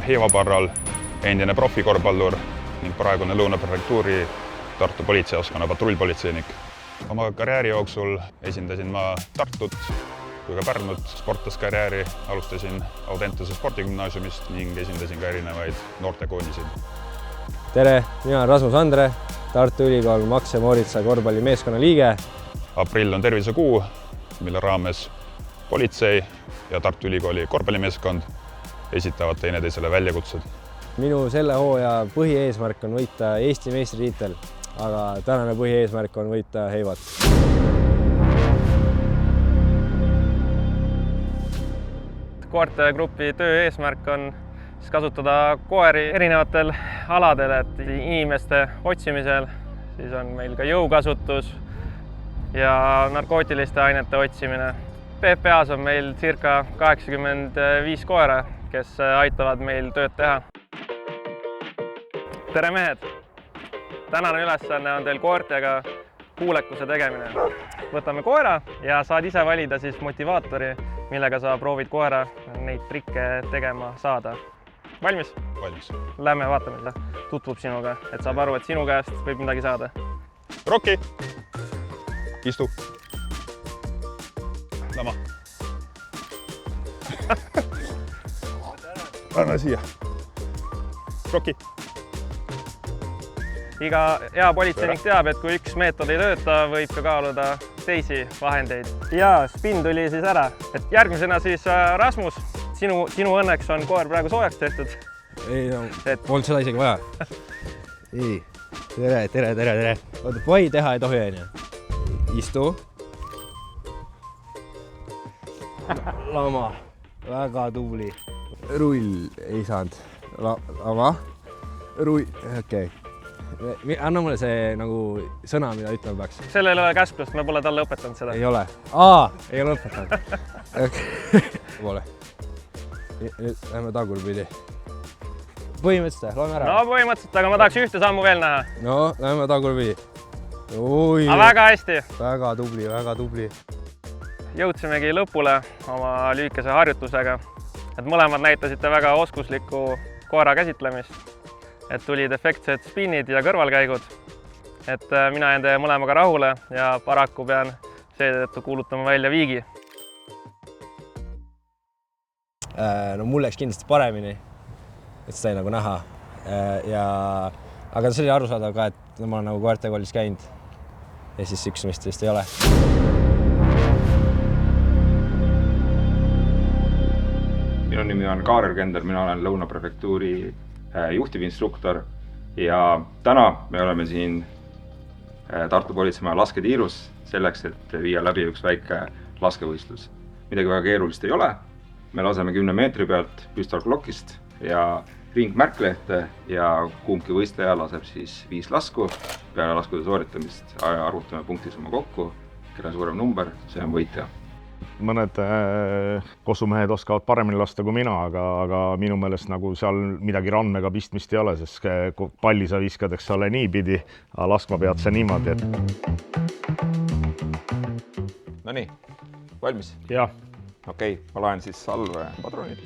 Heiva Parral, endine profikorvpallur ning praegune Lõuna prefektuuri Tartu politseiosakonna patrullpolitseinik. Oma karjääri jooksul esindasin ma Tartut kui ka Pärnut sportlaskarjääri. Alustasin Audentese spordigümnaasiumist ning esindasin ka erinevaid noortekoondisid. Tere, mina olen Rasmus Andre, Tartu Ülikool Maxe Moritsa korvpallimeeskonna liige. Aprill on tervisekuu, mille raames politsei ja Tartu Ülikooli korvpallimeeskond esitavad teineteisele väljakutsed. Minu selle hooaja põhieesmärk on võita Eesti meistritiitel, aga tänane põhieesmärk on võita Heivat. Koertegrupi töö eesmärk on kasutada koeri erinevatel aladel, et inimeste otsimisel, siis on meil ka jõukasutus ja narkootiliste ainete otsimine. PPA-s on meil circa 85 koera, kes aitavad meil tööd teha. Tere mehed! Tänane ülesanne on teil koertega kuulekuse tegemine. Võtame koera ja saad ise valida siis motivaatori, millega sa proovid koera neid trikke tegema saada. Valmis? Valmis. Lähme vaatame seda. Tutvub sinuga, et saab aru, et sinu käest võib midagi saada. Roki! Istu! Lama! Anna siia! Roki! Iga hea politseinik teab, et kui üks meetod ei tööta, võib ka kaaluda teisi vahendeid. Ja spin tuli siis ära. Et järgmisena siis Rasmus, sinu õnneks on koer praegu soojaks tehtud. Ei, polnud seda isegi vaja. Ei, tere. Oota, vai teha ei tohi, on ju. Istu. Lama, väga tubli. Rull ei saanud. Lama. Rull, okei. Anna mulle see nagu sõna, mida ütlema peaks. Sellel ei ole käsklust, me pole talle õpetanud seda. Ei ole. Ei ole õpetanud. Poole. Lähme tagurpidi. Põhimõtteliselt, loeme ära. No põhimõtteliselt, aga ma tahaks ühte sammu veel näha. No, lähme tagurpidi. Aga väga hästi. Väga tubli. Jõudsimegi lõpule oma lühikese harjutusega. Et mõlemad näitasite väga oskuslikku koera käsitlemist. Et tulid efektsed spinnid ja kõrvalkäigud. Et mina jään teie mõlemaga rahule ja paraku pean seetõttu kuulutama välja viigi. No mul läks kindlasti paremini, et sai nagu näha. Aga see oli arusaadav ka, et ma olen nagu koertekoolis käinud ja siis üks meist vist ei ole. Minu nimi on Kaarel Kender, mina olen Lõuna prefektuuri juhtivinstruktor ja täna me oleme siin Tartu politseimaja lasketiirus selleks, et viia läbi üks väike laskevõistlus. Midagi väga keerulist ei ole. Me laseme 10 meetri pealt püstolklokist ja ringmärklehte ja kumbki võistleja laseb siis 5 lasku. Peale laskude sooritamist arvutame punktisumma kokku, kelle suurem number, see on võitja. Mõned kosumehed oskavad paremini lasta kui mina, aga minu meelest nagu seal midagi randmega pistmist ei ole, sest palli sa viskad, eks ole, niipidi, aga laskma pead sa niimoodi. No nii, valmis? Jah. Okei, ma laen siis salve padrunit.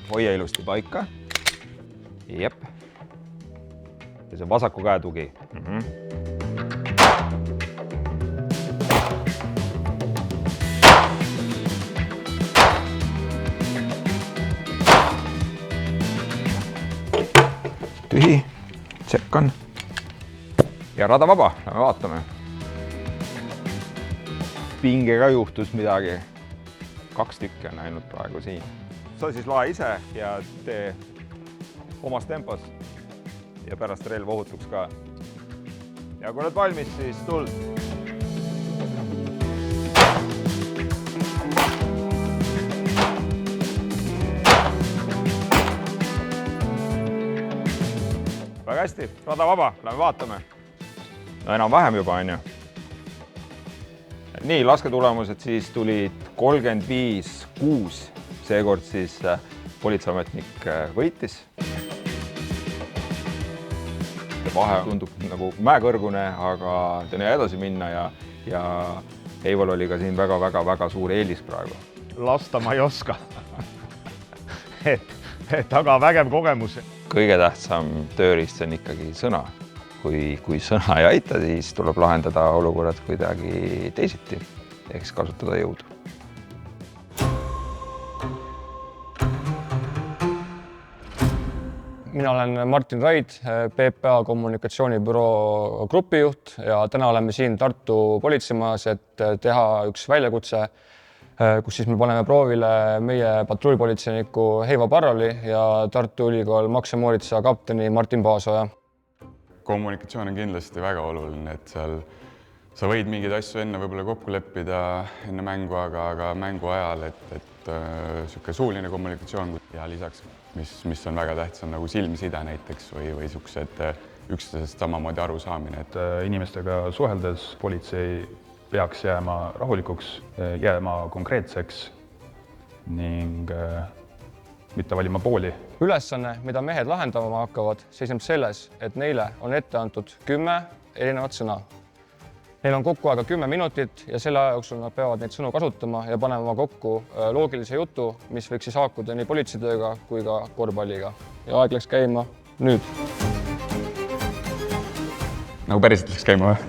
Hoia ilusti paika. Jep. Ja see vasaku käe tugi. Tühi, tsekkan. Ja rada vaba, lähme vaatame. Pingega juhtus midagi. 2 tükki on ainult praegu siin. Sa siis lae ise ja tee omas tempos ja pärast relv ohutuks ka. Ja kui oled valmis, siis tuld. Väga hästi, rada vaba, lähme vaatame. No enam vähem juba, on ju. Nii, lasketulemused siis tulid 35-6. Seekord siis politseiametnik võitis. Vahe tundub nagu mäekõrgune, aga ta on edasi minna ja Heival oli ka siin väga suur eelis praegu. Lasta ma ei oska. et aga vägev kogemus. kõige tähtsam tööriist on ikkagi sõna. Kui sõna ei aita, siis tuleb lahendada olukorrad kuidagi teisiti, ehk kasutada jõudu. Mina olen Martin Raid, PPA kommunikatsioonibüroo grupijuht ja täna oleme siin Tartu politseimajas, et teha üks väljakutse, kus siis me paneme proovile meie patrullpolitseiniku Heivo Parroli ja Tartu Ülikool Max ja Moritsa kapteni Martin Paasoja. Kommunikatsioon on kindlasti väga oluline, et seal sa võid mingeid asju enne võib-olla kokku leppida enne mängu, aga mängu ajal, et sihuke suuline kommunikatsioon ja lisaks, mis on väga tähtis, on nagu silmside näiteks või siuksed üksteisest samamoodi arusaamine, et inimestega suheldes politsei peaks jääma rahulikuks, jääma konkreetseks ning mitte valima pooli. Ülesanne, mida mehed lahendama hakkavad, seisneb selles, et neile on ette antud 10 erinevat sõna. Neil on kokku aega 10 minutit ja selle aja jooksul nad peavad neid sõnu kasutama ja panema kokku loogilise jutu, mis võiks siis haakuda nii politseitööga kui ka korvpalliga. Ja aeg läks käima nüüd. Nagu päriselt läks käima või?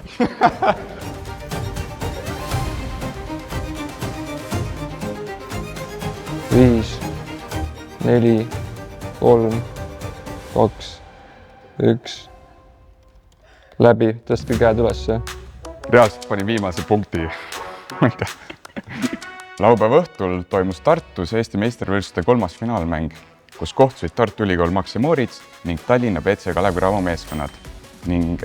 5, 4, 3, 2, 1. Läbi, tõstke käed ülesse. Reaalselt panin viimase punkti. Laupäeva õhtul toimus Tartus Eesti meistrivõistluste 3. finaalmäng, kus kohtusid Tartu Ülikool Max ja Moritz ning Tallinna BC Kalev Cramo meeskonnad. Ning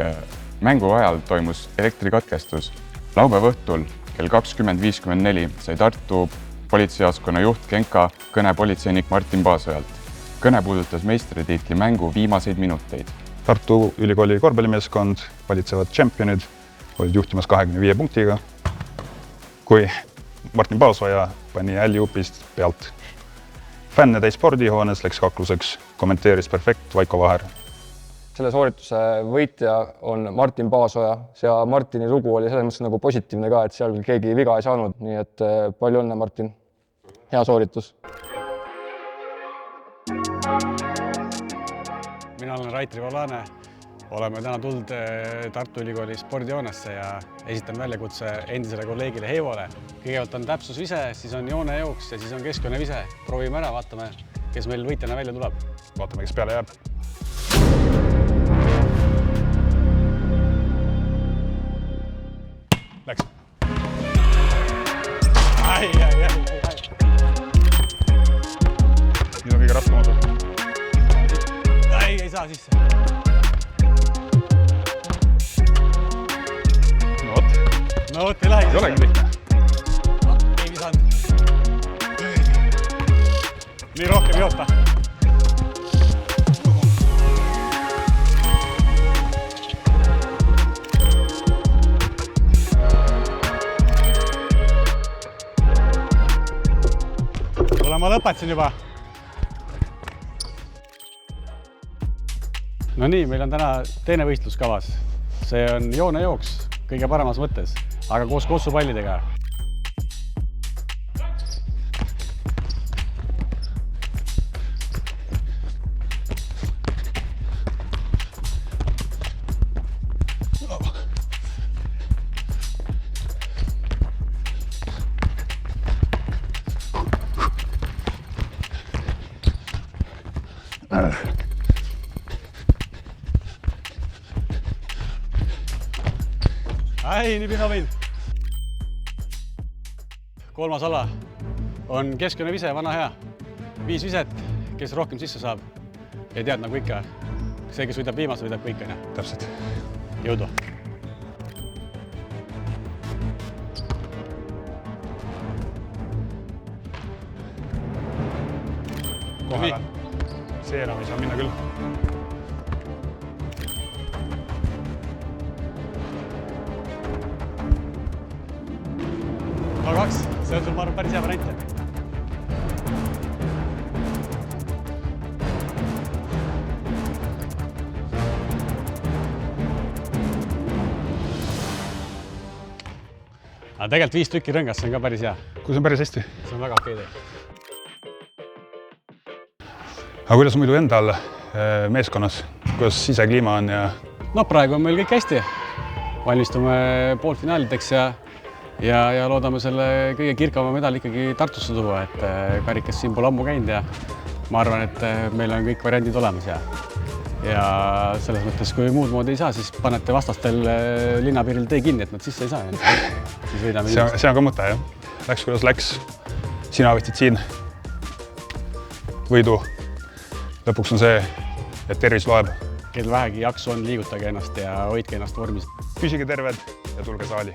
mängu ajal toimus elektrikatkestus. Laupäeva õhtul kell 20.54 sai Tartu politseijaoskonna juht Genka kõne politseinik Martin Paasojalt. Kõne puudutas meistritiitli mängu viimaseid minuteid. Tartu Ülikooli korvpallimeeskond, valitsevad tšempionid, olid juhtimas 25 punktiga, kui Martin Paasoja pani alley-oopist pealt. Fänne täis spordihoones läks kakluseks, kommenteeris perfekt Vaiko Vaher. Selle soorituse võitja on Martin Paasoja. See Martini lugu oli selles mõttes nagu positiivne ka, et seal keegi viga ei saanud, nii et palju õnne, Martin. Hea sooritus. Mina olen Raitri Valane. Oleme täna tulnud Tartu Ülikooli spordijoonesse ja esitan väljakutse endisele kolleegile Heivole. Kõigepealt on täpsusvise, siis on joonejooks ja siis on keskkonnavise. Proovime ära, vaatame, kes meil võitjana välja tuleb. Vaatame, kes peale jääb. Läks. Ai. Nüüd on kõige raskem osa. Ei saa sisse. No võt, ei lähegi sisse. Ei olegi lihtne. Ei visanud. Nii rohkem ei oota. Kuule, ma lõpetasin juba. No nii, meil on täna teine võistlus kavas. See on joonejooks kõige paremas mõttes, aga koos kossupallidega. Ai, nii pina võin. Kolmas ala on keskkonnavise, vana hea. 5 viset, kes rohkem sisse saab. Ei tead nagu ikka. See, kes võidab viimase, võidab kõik. Täpselt. Jõudu. Kohale. See enam ei saa minna küll. No 2, see on sul, ma arvan, päris hea variant. Aga tegelikult 5 tükki rõngas, see on ka päris hea. Kui see on päris hästi. See on väga okei tee. aga kuidas muidu endal meeskonnas, kuidas sisekliima on ja? No praegu on meil kõik hästi. Valmistume poolfinaalideks ja loodame selle kõige kirkama medali ikkagi Tartusse tuua, et karikas siin pole ammu käinud ja ma arvan, et meil on kõik variandid olemas ja selles mõttes, kui muud moodi ei saa, siis panete vastastel linnapiiril tee kinni, et nad sisse ei saa. Siis võidame see on ka mõte, jah. Läks, kuidas läks. Sina võtsid siin võidu. Lõpuks on see, et tervis loeb. Kel vähegi jaksu on, liigutage ennast ja hoidke ennast vormis. Püsige terved ja tulge saali.